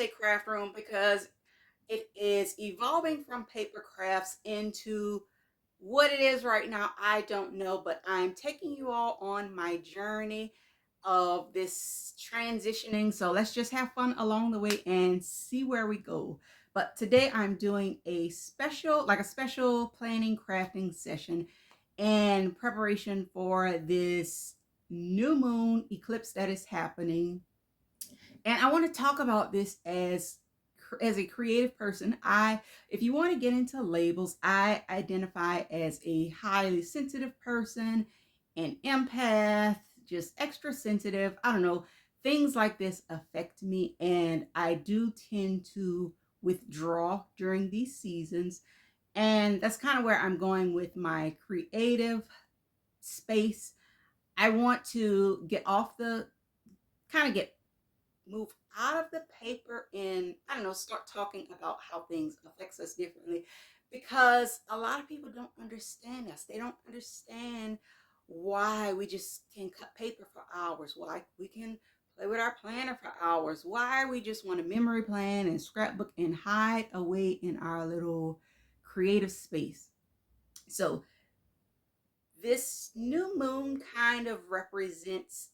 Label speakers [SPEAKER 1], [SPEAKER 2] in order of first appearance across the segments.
[SPEAKER 1] say craft room because it is evolving from paper crafts into what it is right now. I don't know, but I'm taking you all on my journey of this transitioning. So let's just have fun along the way and see where we go. But today I'm doing a special planning crafting session in preparation for this new moon eclipse that is happening. And I want to talk about this as a creative person. If you want to get into labels, I identify as a highly sensitive person, an empath, just extra sensitive. I don't know, things like this affect me, and I do tend to withdraw during these seasons. And that's kind of where I'm going with my creative space. I want to get off the kind of get move out of the paper and, I don't know, start talking about how things affects us differently, because a lot of people don't understand us. They don't understand why we just can cut paper for hours, why we can play with our planner for hours, why we just want to memory plan and scrapbook and hide away in our little creative space. So this new moon kind of represents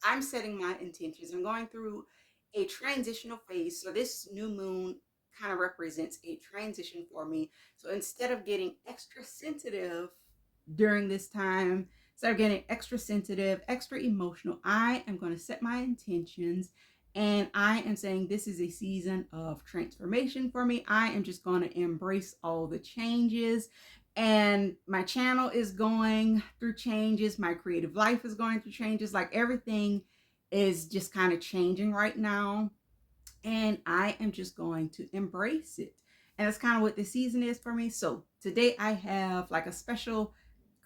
[SPEAKER 1] I'm setting my intentions. I'm going through a transitional phase. So this new moon kind of represents a transition for me. So instead of getting extra sensitive during this time, instead of getting extra sensitive, extra emotional, I am going to set my intentions, and I am saying this is a season of transformation for me. I am just going to embrace all the changes, and my channel is going through changes. My creative life is going through changes. Like, everything is just kind of changing right now, and I am just going to embrace it. And that's kind of what the season is for me. So today I have like a special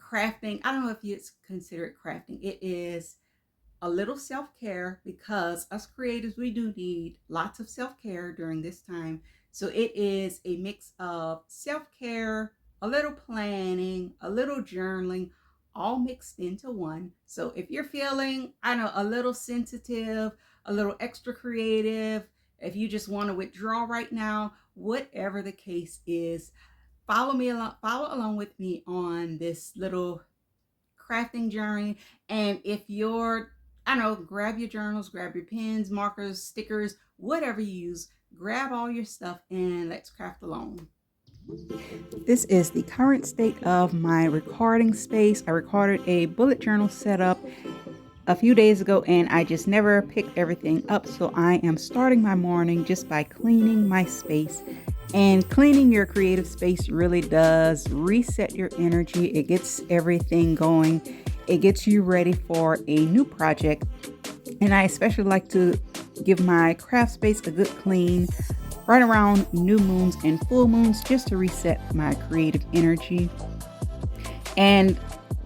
[SPEAKER 1] crafting. I don't know if it's considered crafting. It is a little self-care, because us creatives, we do need lots of self-care during this time. So it is a mix of self-care, a little planning, a little journaling, all mixed into one. So if you're feeling, I know, a little sensitive, a little extra creative, if you just want to withdraw right now, whatever the case is, follow along with me on this little crafting journey. And if you're, I don't know, grab your journals, grab your pens, markers, stickers, whatever you use, grab all your stuff and let's craft along. This is the current state of my recording space. I recorded a bullet journal setup a few days ago, and I just never picked everything up. So I am starting my morning just by cleaning my space. And cleaning your creative space really does reset your energy. It gets everything going. It gets you ready for a new project. And I especially like to give my craft space a good clean right around new moons and full moons, just to reset my creative energy. And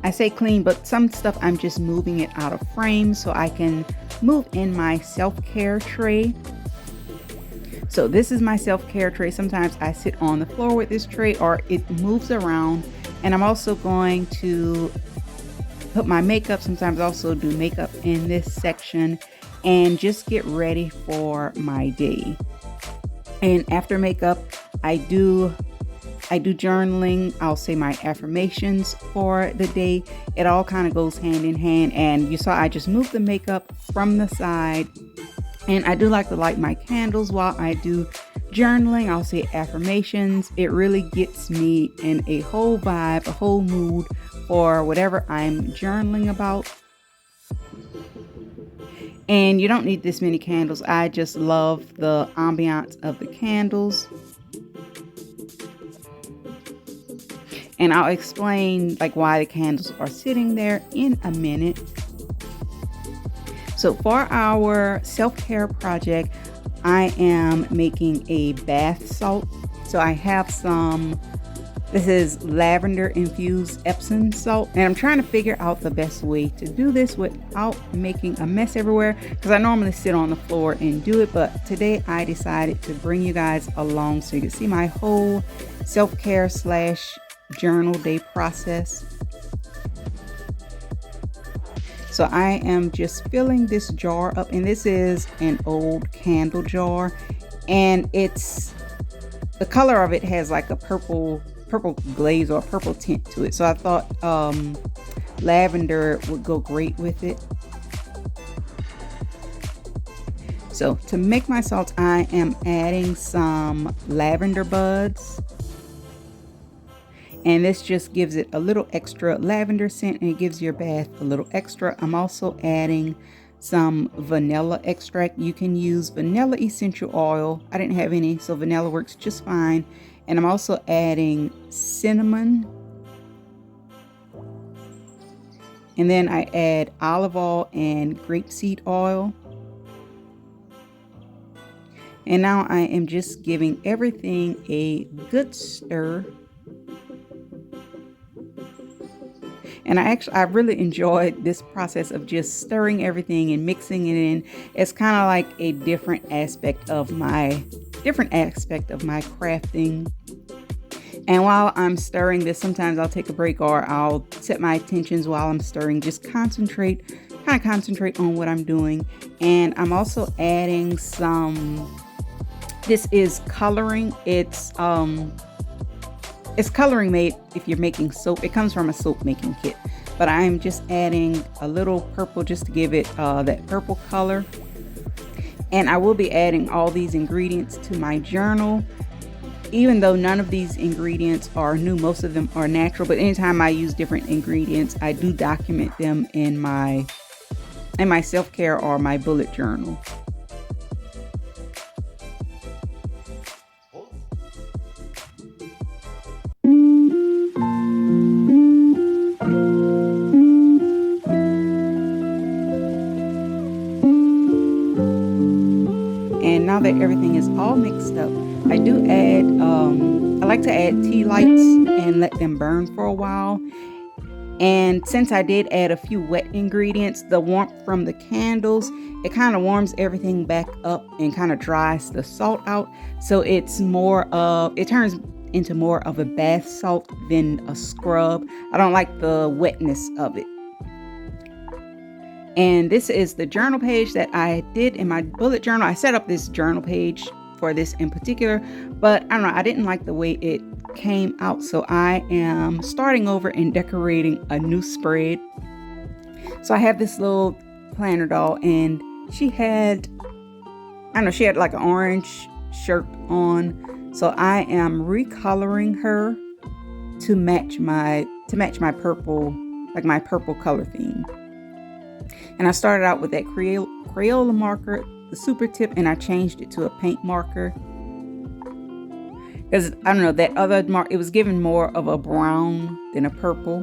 [SPEAKER 1] I say clean, but some stuff I'm just moving it out of frame so I can move in my self-care tray. So this is my self-care tray. Sometimes I sit on the floor with this tray, or it moves around. And I'm also going to put my makeup, sometimes also do makeup in this section, and just get ready for my day. And after makeup, I do journaling. I'll say my affirmations for the day. It all kind of goes hand in hand. And you saw I just moved the makeup from the side. And I do like to light my candles while I do journaling. I'll say affirmations. It really gets me in a whole vibe, a whole mood for whatever I'm journaling about. And you don't need this many candles. I just love the ambiance of the candles. And I'll explain like why the candles are sitting there in a minute. So for our self-care project, I am making a bath salt. So I have this is lavender infused Epsom salt, and I'm trying to figure out the best way to do this without making a mess everywhere, because I normally sit on the floor and do it, but today I decided to bring you guys along so you can see my whole self-care / journal day process. So I am just filling this jar up, and this is an old candle jar, and it's the color of it has like a purple glaze or a purple tint to it. So I thought lavender would go great with it. So to make my salts, I am adding some lavender buds. And this just gives it a little extra lavender scent, and it gives your bath a little extra. I'm also adding some vanilla extract. You can use vanilla essential oil. I didn't have any, so vanilla works just fine. And I'm also adding cinnamon. And then I add olive oil and grapeseed oil. And now I am just giving everything a good stir. And I really enjoyed this process of just stirring everything and mixing it in. It's kind of like a different aspect of my crafting. And while I'm stirring this, sometimes I'll take a break or I'll set my intentions while I'm stirring. Just concentrate on what I'm doing. And I'm also adding some, this is coloring. It's coloring made if you're making soap. It comes from a soap making kit, but I'm just adding a little purple just to give it that purple color. And I will be adding all these ingredients to my journal. Even though none of these ingredients are new, most of them are natural, but anytime I use different ingredients, I do document them in my self-care or my bullet journal. And now that everything is all mixed up, I do add, I like to add tea lights and let them burn for a while. And since I did add a few wet ingredients, the warmth from the candles, it kind of warms everything back up and kind of dries the salt out. So it turns into more of a bath salt than a scrub. I don't like the wetness of it. And this is the journal page that I did in my bullet journal. I set up this journal page for this in particular, but I don't know, I didn't like the way it came out. So I am starting over and decorating a new spread. So I have this little planner doll, and she had like an orange shirt on. So I am recoloring her to match my purple, like my purple color theme. And I started out with that Crayola marker, the super tip, and I changed it to a paint marker. Because, I don't know, that other mark, it was giving more of a brown than a purple.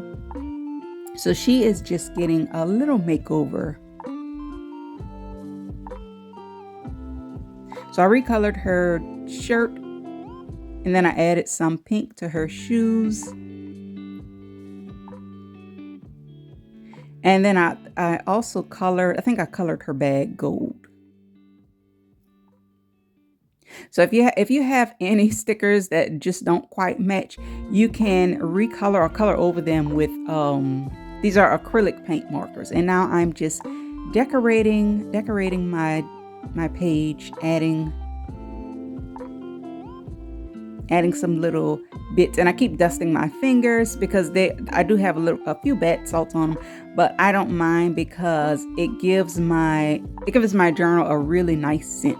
[SPEAKER 1] So she is just getting a little makeover. So I recolored her shirt, and then I added some pink to her shoes. And then I also colored, I think I colored her bag gold. So if you have any stickers that just don't quite match, you can recolor or color over them with, these are acrylic paint markers. And now I'm just decorating my page, adding some little bits, and I keep dusting my fingers because I do have a few bath salts on them, but I don't mind because it gives my journal a really nice scent.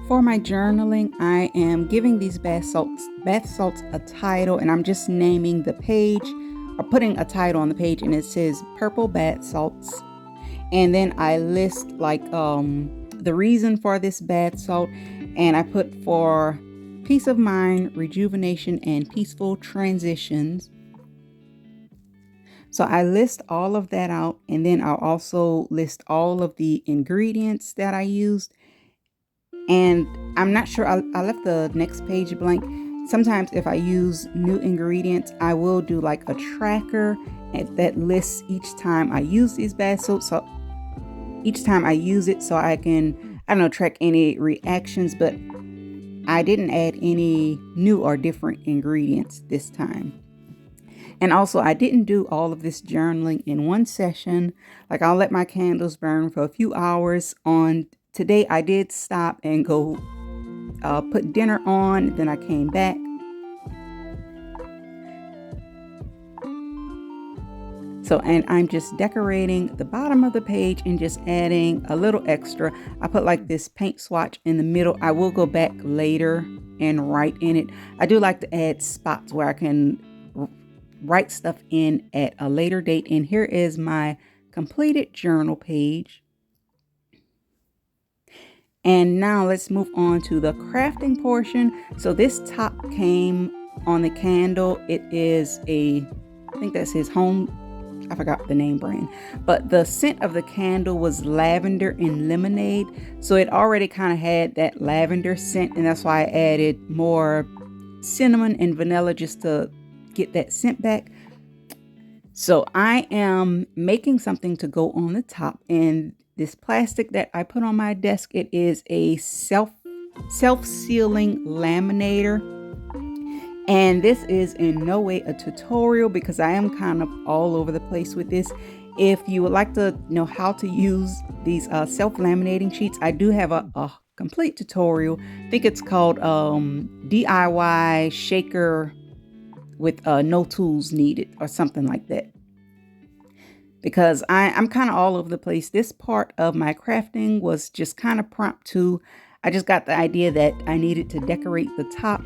[SPEAKER 1] For my journaling, I am giving these bath salts a title, and I'm just naming the page or putting a title on the page, and it says purple bath salts. And then I list like the reason for this bath salt, and I put for peace of mind, rejuvenation, and peaceful transitions. So I list all of that out, and then I'll also list all of the ingredients that I used. And I'm not sure, I left the next page blank. Sometimes if I use new ingredients, I will do like a tracker that lists each time I use these bath soaps. So each time I use it, so I can, I don't know, track any reactions, but I didn't add any new or different ingredients this time. And also, I didn't do all of this journaling in one session. Like, I'll let my candles burn for a few hours. On today, I did stop and go put dinner on. Then I came back. So, and I'm just decorating the bottom of the page and just adding a little extra. I put like this paint swatch in the middle. I will go back later and write in it. I do like to add spots where I can write stuff in at a later date. And here is my completed journal page. And now let's move on to the crafting portion. So this top came on the candle. It is I think that says Home, I forgot the name brand, but the scent of the candle was lavender and lemonade. So it already kind of had that lavender scent, and that's why I added more cinnamon and vanilla just to get that scent back. So I am making something to go on the top, and this plastic that I put on my desk, it is a self-sealing laminator. And this is in no way a tutorial because I am kind of all over the place with this. If you would like to know how to use these self-laminating sheets, I do have a complete tutorial. I think it's called DIY shaker with no tools needed or something like that. Because I'm kind of all over the place. This part of my crafting was just kind of promptu. I just got the idea that I needed to decorate the top.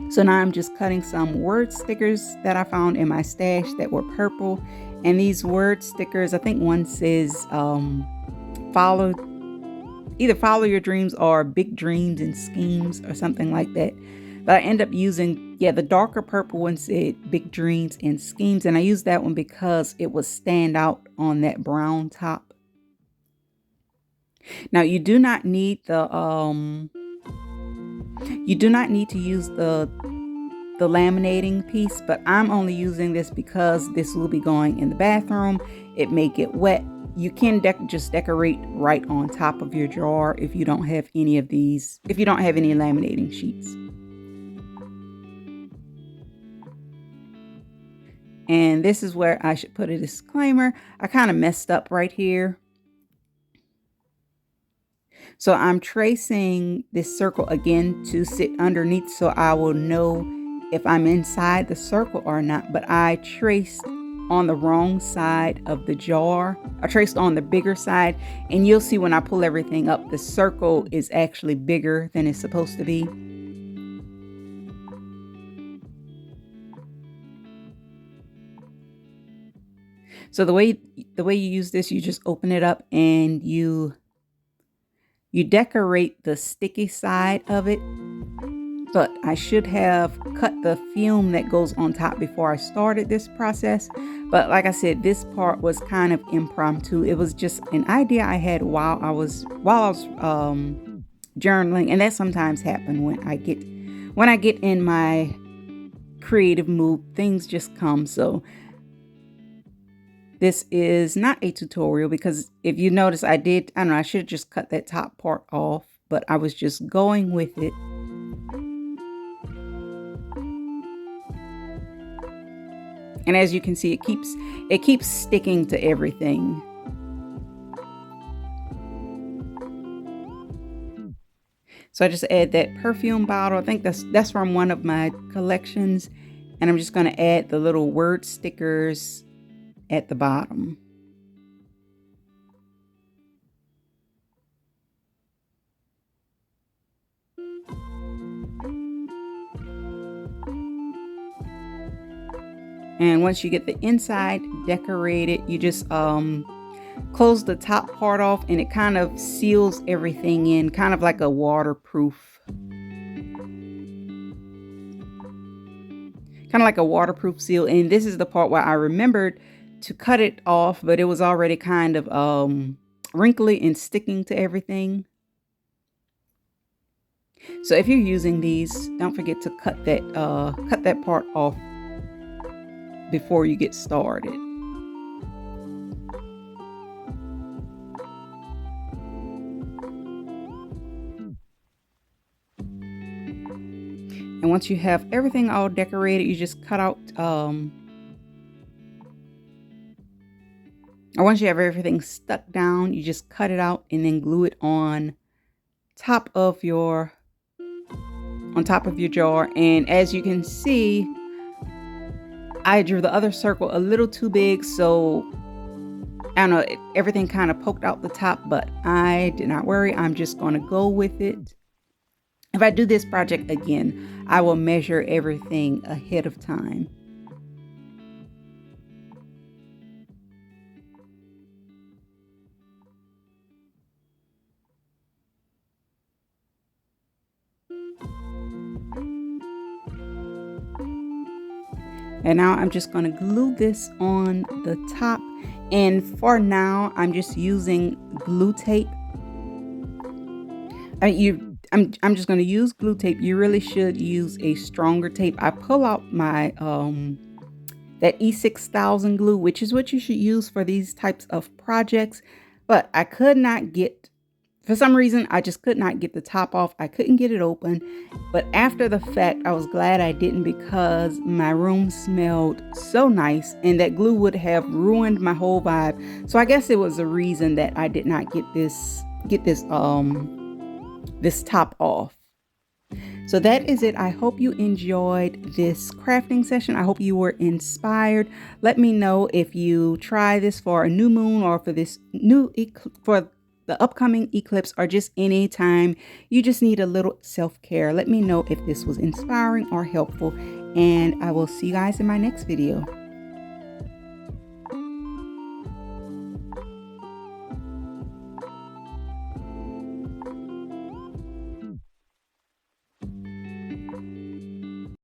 [SPEAKER 1] So now I'm just cutting some word stickers that I found in my stash that were purple. And these word stickers, I think one says follow your dreams or big dreams and schemes or something like that. But I end up using, the darker purple one said big dreams and schemes. And I used that one because it would stand out on that brown top. Now you do not need to use the laminating piece, but I'm only using this because this will be going in the bathroom. It may get wet. You can just decorate right on top of your jar if you don't have any of these, if you don't have any laminating sheets. And this is where I should put a disclaimer. I kind of messed up right here. So I'm tracing this circle again to sit underneath so I will know if I'm inside the circle or not. But I traced on the wrong side of the jar. I traced on the bigger side, and you'll see when I pull everything up, the circle is actually bigger than it's supposed to be. So the way you use this, you just open it up and you decorate the sticky side of it. But I should have cut the film that goes on top before I started this process. But like I said, this part was kind of impromptu. It was just an idea I had while I was journaling, and that sometimes happens when I get in my creative mood. Things just come. So this is not a tutorial because if you notice, I should have just cut that top part off, but I was just going with it. And as you can see, it keeps sticking to everything. So I just add that perfume bottle. I think that's from one of my collections. And I'm just going to add the little word stickers at the bottom. And once you get the inside decorated, you just close the top part off, and it kind of seals everything in, kind of like a waterproof seal. And this is the part where I remembered to cut it off, but it was already kind of wrinkly and sticking to everything. So if you're using these, don't forget to cut that part off before you get started. And once you have everything all decorated, you just cut out, or once you have everything stuck down, you just cut it out and then glue it on top of your jar. And as you can see, I drew the other circle a little too big, so I don't know, everything kind of poked out the top, but I did not worry. I'm just going to go with it. If I do this project again, I will measure everything ahead of time. And now I'm just going to glue this on the top. And for now, I'm just using glue tape. I'm just going to use glue tape. You really should use a stronger tape. I pull out my that E6000 glue, which is what you should use for these types of projects. But I could not get, for some reason, I just could not get the top off. I couldn't get it open. But after the fact, I was glad I didn't, because my room smelled so nice and that glue would have ruined my whole vibe. So I guess it was a reason that I did not get this top off. So that is it. I hope you enjoyed this crafting session. I hope you were inspired. Let me know if you try this for a new moon, or for this for the upcoming eclipse, or just any time you just need a little self-care. Let me know if this was inspiring or helpful, and I will see you guys in my next video.